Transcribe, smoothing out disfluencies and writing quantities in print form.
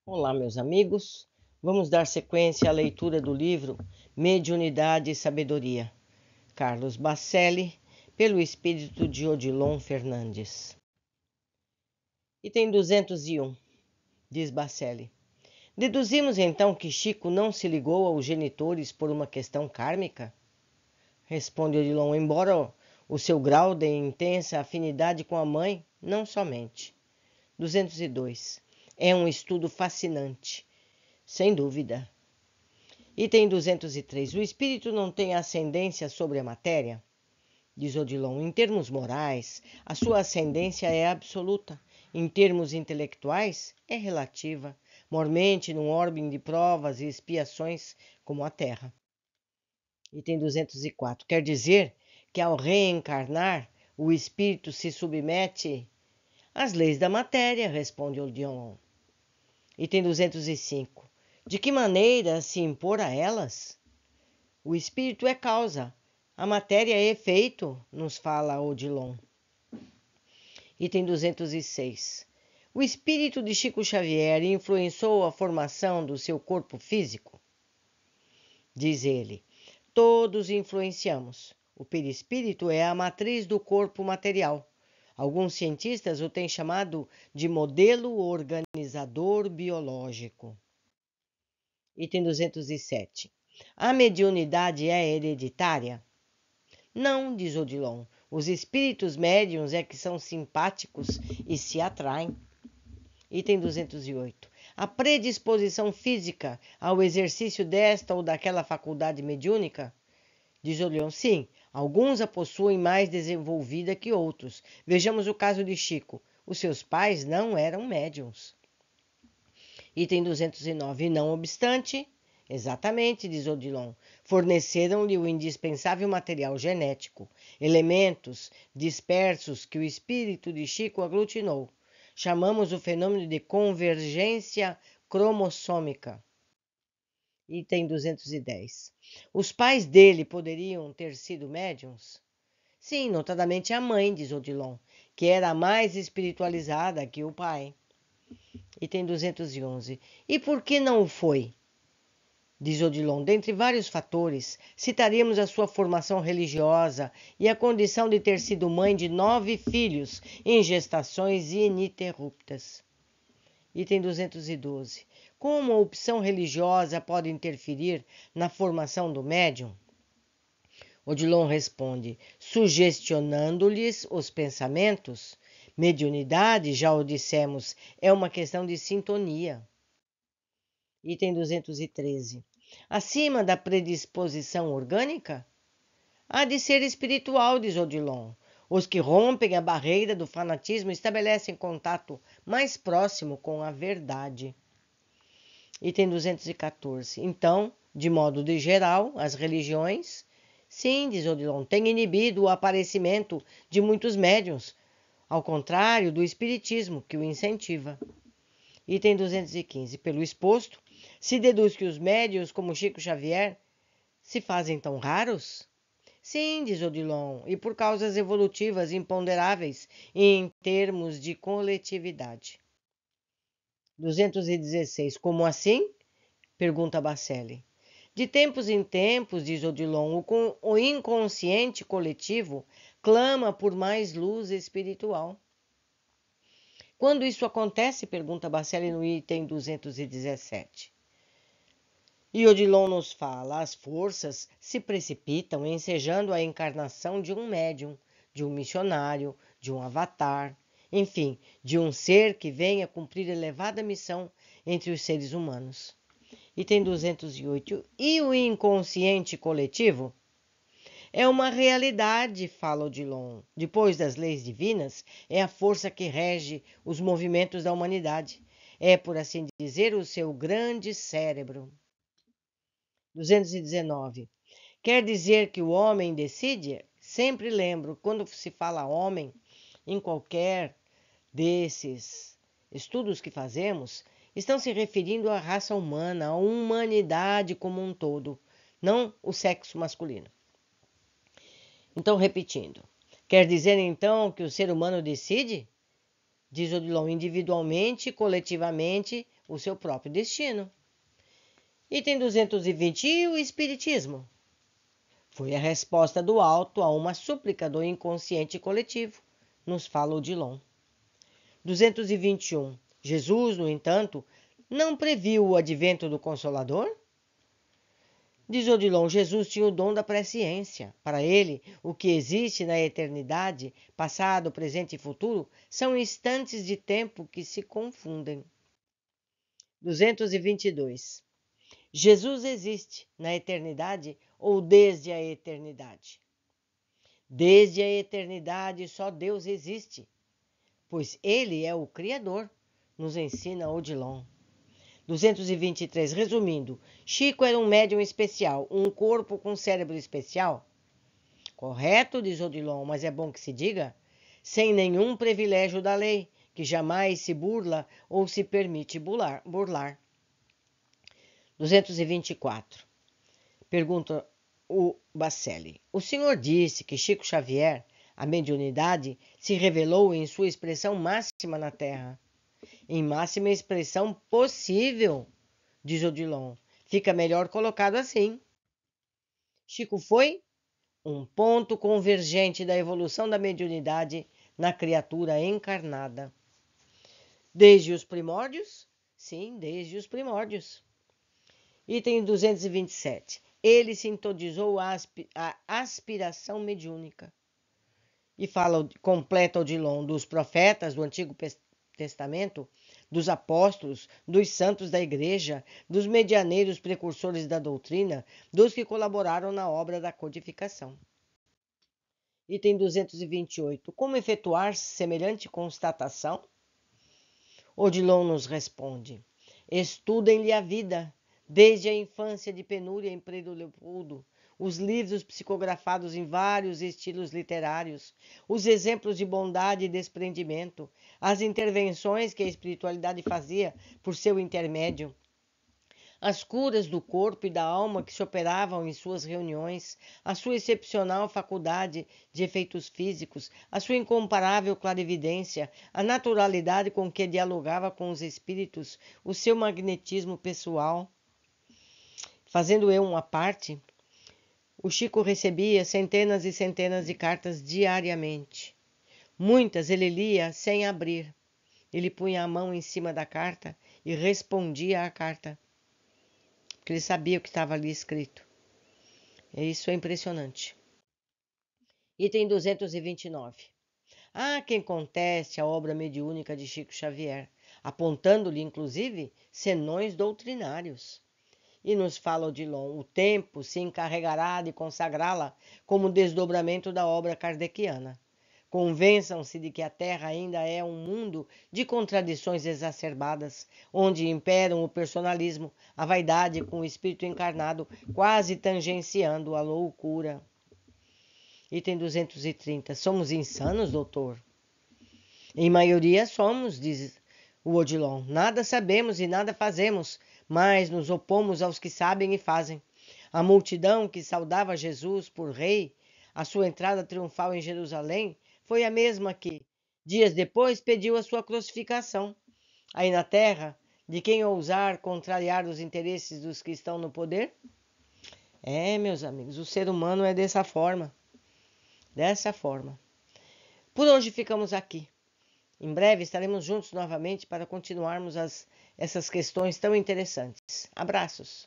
Olá, meus amigos. Vamos dar sequência à leitura do livro Mediunidade e Sabedoria, Carlos Bacelli, pelo espírito de Odilon Fernandes. Item 201, diz Bacelli. Deduzimos então que Chico não se ligou aos genitores por uma questão kármica? Responde Odilon, embora o seu grau de intensa afinidade com a mãe, não somente. 202. É um estudo fascinante, sem dúvida. Item 203. O espírito não tem ascendência sobre a matéria? Diz Odilon. Em termos morais, a sua ascendência é absoluta. Em termos intelectuais, é relativa, mormente num orbe de provas e expiações como a Terra. Item 204. Quer dizer que ao reencarnar, o espírito se submete às leis da matéria, responde Odilon. Item 205. De que maneira se impor a elas? O espírito é causa, a matéria é efeito, nos fala Odilon. Item 206. O espírito de Chico Xavier influenciou a formação do seu corpo físico? Diz ele, todos influenciamos. O perispírito é a matriz do corpo material. Alguns cientistas o têm chamado de modelo organizador biológico. Item 207. A mediunidade é hereditária? Não, diz Odilon. Os espíritos médiuns é que são simpáticos e se atraem. Item 208. A predisposição física ao exercício desta ou daquela faculdade mediúnica? Diz Odilon, sim, alguns a possuem mais desenvolvida que outros. Vejamos o caso de Chico. Os seus pais não eram médiuns. Item 209. E não obstante, exatamente, diz Odilon, forneceram-lhe o indispensável material genético, elementos dispersos que o espírito de Chico aglutinou. Chamamos o fenômeno de convergência cromossômica. Item 210. Os pais dele poderiam ter sido médiuns? Sim, notadamente a mãe, diz Odilon, que era mais espiritualizada que o pai. Item 211. E por que não o foi? Diz Odilon, dentre vários fatores, citaríamos a sua formação religiosa e a condição de ter sido mãe de 9 filhos em gestações ininterruptas. Item 212. Como a opção religiosa pode interferir na formação do médium? Odilon responde, sugestionando-lhes os pensamentos. Mediunidade, já o dissemos, é uma questão de sintonia. Item 213. Acima da predisposição orgânica? Há de ser espiritual, diz Odilon. Os que rompem a barreira do fanatismo estabelecem contato mais próximo com a verdade. Item 214. Então, de modo de geral, as religiões, sim, diz Odilon, têm inibido o aparecimento de muitos médiuns, ao contrário do espiritismo, que o incentiva. Item 215. Pelo exposto, se deduz que os médiuns, como Chico Xavier, se fazem tão raros? Sim, diz Odilon, e por causas evolutivas imponderáveis em termos de coletividade. 216. Como assim? Pergunta Bacelli. De tempos em tempos, diz Odilon, o inconsciente coletivo clama por mais luz espiritual. Quando isso acontece? Pergunta Bacelli no item 217. E Odilon nos fala, as forças se precipitam ensejando a encarnação de um médium, de um missionário, de um avatar, enfim, de um ser que venha cumprir elevada missão entre os seres humanos. Item 208. E o inconsciente coletivo? É uma realidade, fala Odilon. Depois das leis divinas, é a força que rege os movimentos da humanidade. É, por assim dizer, o seu grande cérebro. 219. Quer dizer que o homem decide? Sempre lembro, quando se fala homem, em qualquer desses estudos que fazemos, estão se referindo à raça humana, à humanidade como um todo, não o sexo masculino. Então, repetindo, quer dizer então que o ser humano decide? Diz Odilon, individualmente, coletivamente, o seu próprio destino. Item 220. E o Espiritismo? Foi a resposta do alto a uma súplica do inconsciente coletivo, nos fala Odilon. 221. Jesus, no entanto, não previu o advento do Consolador? Diz Odilon, Jesus tinha o dom da presciência. Para ele, o que existe na eternidade, passado, presente e futuro, são instantes de tempo que se confundem. 222. Jesus existe na eternidade ou desde a eternidade? Desde a eternidade só Deus existe, pois Ele é o Criador, nos ensina Odilon. 223. Resumindo, Chico era um médium especial, um corpo com cérebro especial? Correto, diz Odilon, mas é bom que se diga, sem nenhum privilégio da lei, que jamais se burla ou se permite burlar. 224. Pergunta o Bacelli. O senhor disse que Chico Xavier, a mediunidade, se revelou em sua expressão máxima na Terra. Em máxima expressão possível, diz Odilon. Fica melhor colocado assim. Chico foi um ponto convergente da evolução da mediunidade na criatura encarnada. Desde os primórdios? Sim, desde os primórdios. Item 227. Ele sintonizou a aspiração mediúnica. E fala, completa Odilon, dos profetas do Antigo Testamento, dos apóstolos, dos santos da Igreja, dos medianeiros precursores da doutrina, dos que colaboraram na obra da codificação. Item 228. Como efetuar semelhante constatação? Odilon nos responde. Estudem-lhe a vida, desde a infância de penúria em Pedro Leopoldo, os livros psicografados em vários estilos literários, os exemplos de bondade e desprendimento, as intervenções que a espiritualidade fazia por seu intermédio, as curas do corpo e da alma que se operavam em suas reuniões, a sua excepcional faculdade de efeitos físicos, a sua incomparável clarividência, a naturalidade com que dialogava com os espíritos, o seu magnetismo pessoal. Fazendo eu uma parte, o Chico recebia centenas e centenas de cartas diariamente. Muitas ele lia sem abrir. Ele punha a mão em cima da carta e respondia à carta, porque ele sabia o que estava ali escrito. E isso é impressionante. Item 229. Há quem conteste a obra mediúnica de Chico Xavier, apontando-lhe, inclusive, senões doutrinários. E nos fala Odilon, o tempo se encarregará de consagrá-la como desdobramento da obra kardeciana. Convençam-se de que a Terra ainda é um mundo de contradições exacerbadas, onde imperam o personalismo, a vaidade com o espírito encarnado, quase tangenciando a loucura. Item 230. Somos insanos, doutor? Em maioria somos, diz o Odilon. Nada sabemos e nada fazemos, mas nos opomos aos que sabem e fazem. A multidão que saudava Jesus por rei, a sua entrada triunfal em Jerusalém, foi a mesma que, dias depois, pediu a sua crucificação. Aí na terra, de quem ousar contrariar os interesses dos que estão no poder? Meus amigos, o ser humano é dessa forma. Dessa forma. Por hoje ficamos aqui. Em breve estaremos juntos novamente para continuarmos essas questões tão interessantes. Abraços!